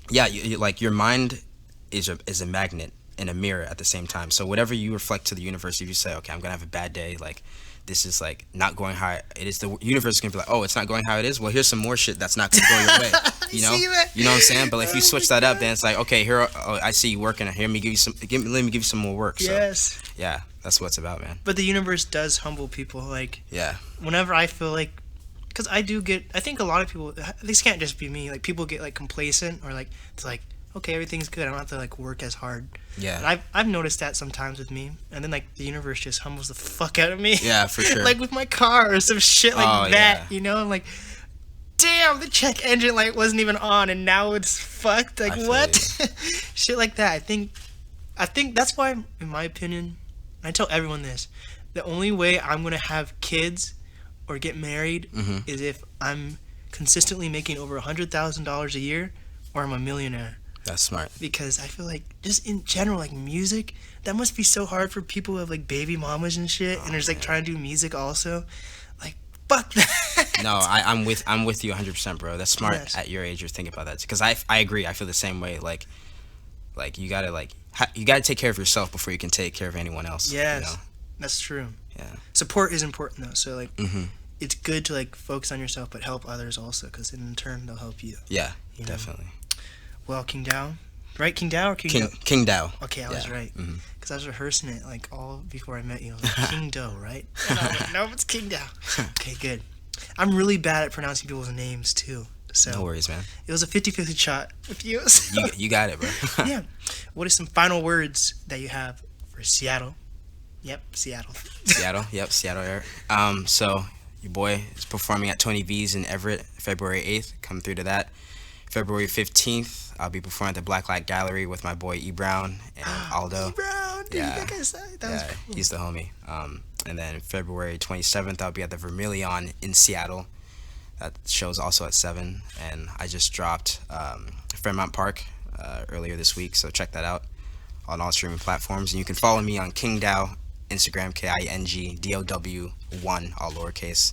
saying? Your mind is a magnet and a mirror at the same time. So whatever you reflect to the universe, if you say, okay, I'm gonna have a bad day, this is like not going how it is. The universe is gonna be like, oh, it's not going how it is. Well, here's some more shit that's not gonna go your way. You know, you know what I'm saying? But if you switch that up, then it's like, okay, here, I see you working. Here, let me give you some more work. So, Yes. yeah, that's what it's about, man. But the universe does humble people. Like, Yeah. whenever I feel like, because I think a lot of people, this can't just be me. Like, people get like complacent or like it's like, okay, everything's good. I don't have to like work as hard. Yeah. And I've noticed that sometimes with me, and then like the universe just humbles the fuck out of me. Yeah, for sure. Like with my car or some shit like that. Yeah. You know, I'm like, damn, the check engine light wasn't even on, and now it's fucked. Like what? Shit like that. I think that's why, in my opinion, and I tell everyone this, the only way I'm gonna have kids or get married is if I'm consistently making over $100,000 a year, or I'm a millionaire. That's smart. Because I feel like just in general, like music, that must be so hard for people who have like baby mamas and shit, and there's like trying to do music also. Like fuck that. No, I'm with you 100%, bro. That's smart. Yes. At your age, you're thinking about that because I agree. I feel the same way. Like you gotta you gotta take care of yourself before you can take care of anyone else. Yes, You know? that's true. Yeah. Support is important though, so like it's good to like focus on yourself but help others also, because in turn they'll help you. Yeah. You know? Definitely. Well, Kingdow, right? Kingdow or Kingdow? Kingdow. Okay, I was right. Mhm. Because I was rehearsing it like all before I met you. I was like, Kingdow, right? And I was like, no, it's Kingdow. Okay, good. I'm really bad at pronouncing people's names too. So No worries, man. it was a 50-50 shot with you. So. You got it, bro. Yeah. What are some final words that you have for Seattle? Yep, Seattle. Seattle. Yep, Seattle area. So your boy is performing at Tony V's in Everett, February 8th. Come through to that. February 15th, I'll be performing at the Blacklight Gallery with my boy E Brown and Aldo. Brown, dude, Yeah. that guy's that was Yeah, cool. he's the homie. And then February 27th, I'll be at the Vermilion in Seattle. That show's also at 7. And I just dropped Fairmount Park earlier this week, so check that out on all streaming platforms. And you can follow me on Kingdow, Instagram, KINGDOW1, all lowercase.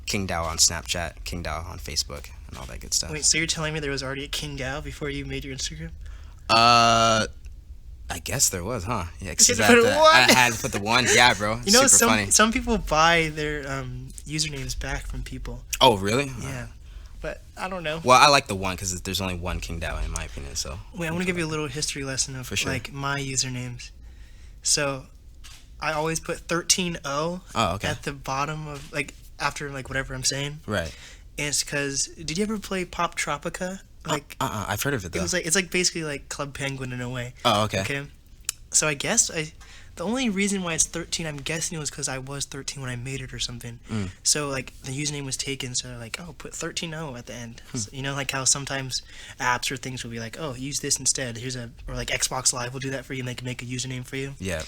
Kingdow on Snapchat, Kingdow on Facebook, and all that good stuff. Wait, so you're telling me there was already a Kingdow before you made your Instagram? I guess there was, huh? Yeah, 'cause You had to put a one? I had to put the 1. Yeah, bro. You know, Super funny. some people buy their usernames back from people. Oh, really? Yeah, but I don't know. Well, I like the 1 because there's only one Kingdow in my opinion. So. Wait, I want to give you a little history lesson of For sure. like my usernames. So, I always put 13O Oh, okay. at the bottom of like after like whatever I'm saying. Right. And it's because did you ever play Pop Tropica? Like I've heard of it though. it's like basically like Club Penguin in a way. Oh, okay. Okay. So I guess the only reason why it's 13, I'm guessing it was because I was 13 when I made it or something. So like the username was taken, so they're like, oh, put 13O at the end. So, you know, like how sometimes apps or things will be like, oh, use this instead. Or like Xbox Live will do that for you and they can make a username for you. Yeah.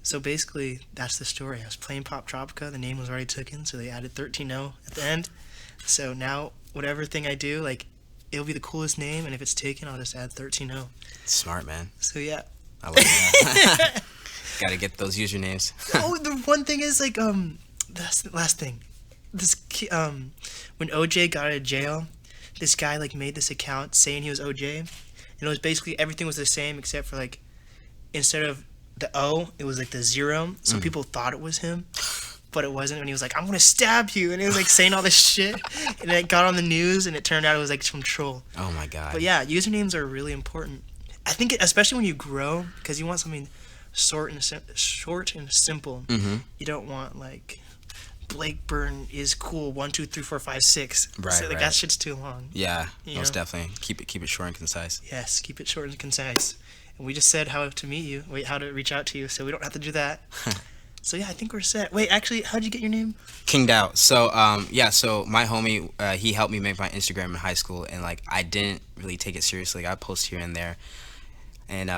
So basically, that's the story. I was playing Pop Tropica, the name was already taken, so they added 13O at the end. So now whatever thing I do, like it'll be the coolest name, and if it's taken, I'll just add 13O. Smart, man. So yeah. I love that. Gotta get those usernames. Oh, the one thing is like that's the last thing. When OJ got out of jail, this guy like made this account saying he was OJ, and it was basically everything was the same except for like instead of the O, it was like the 0. So people thought it was him, but it wasn't. And he was like, "I'm gonna stab you," and he was like saying all this shit, and it got on the news, and it turned out it was like some troll. Oh my god. But yeah, usernames are really important. I think, especially when you grow, because you want something short and simple. You don't want like Blake Burton is cool 1 2 3 4 5 6. Right, So like right. that shit's too long. Yeah, You most know? definitely. Keep it short and concise. Yes, keep it short and concise. And we just said how to meet you. Wait, how to reach out to you, so we don't have to do that. So yeah, I think we're set. Wait, actually, how'd you get your name? Kingdow. So yeah, so my homie, he helped me make my Instagram in high school, and like I didn't really take it seriously. I post here and there, and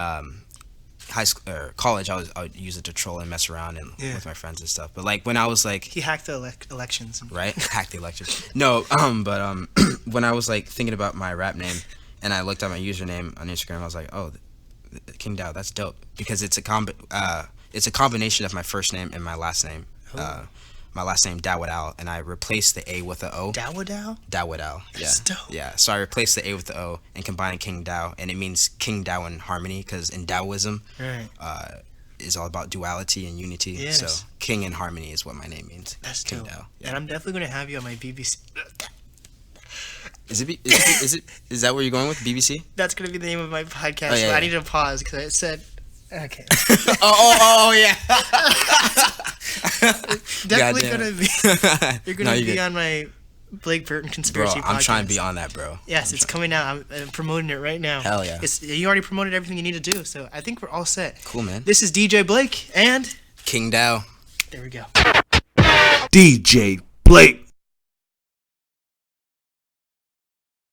high school or college, I would use it to troll and mess around and with my friends and stuff. But like when I was like, He hacked the elections. right, hack the election. No, but when I was like thinking about my rap name, and I looked at my username on Instagram, I was like, oh, Kingdow, that's dope because it's a combination of my first name and my last name. My last name Dawoodal, and I replaced the A with the O. Dawoodal? Dawoodal. Yeah. That's dope. Yeah. So I replaced the A with the O and combined Kingdow, and it means Kingdow in harmony because in Taoism, Right. is all about duality and unity. Yes. So King and Harmony is what my name means. That's dope. Kingdow. And I'm definitely gonna have you on my BBC. Is that where you're going with BBC? That's gonna be the name of my podcast. Oh, yeah, So I yeah. need to pause because I said, okay. oh yeah. Definitely Goddamn. gonna be. You're gonna No, be you're good. on my Blake Burton Bro, conspiracy podcast. I'm trying to be on that, bro. Yes, it's coming out. I'm promoting it right now. Hell yeah. You already promoted everything you need to do, so I think we're all set. Cool, man. This is DJ Blake, and Kingdow. there we go. DJ Blake.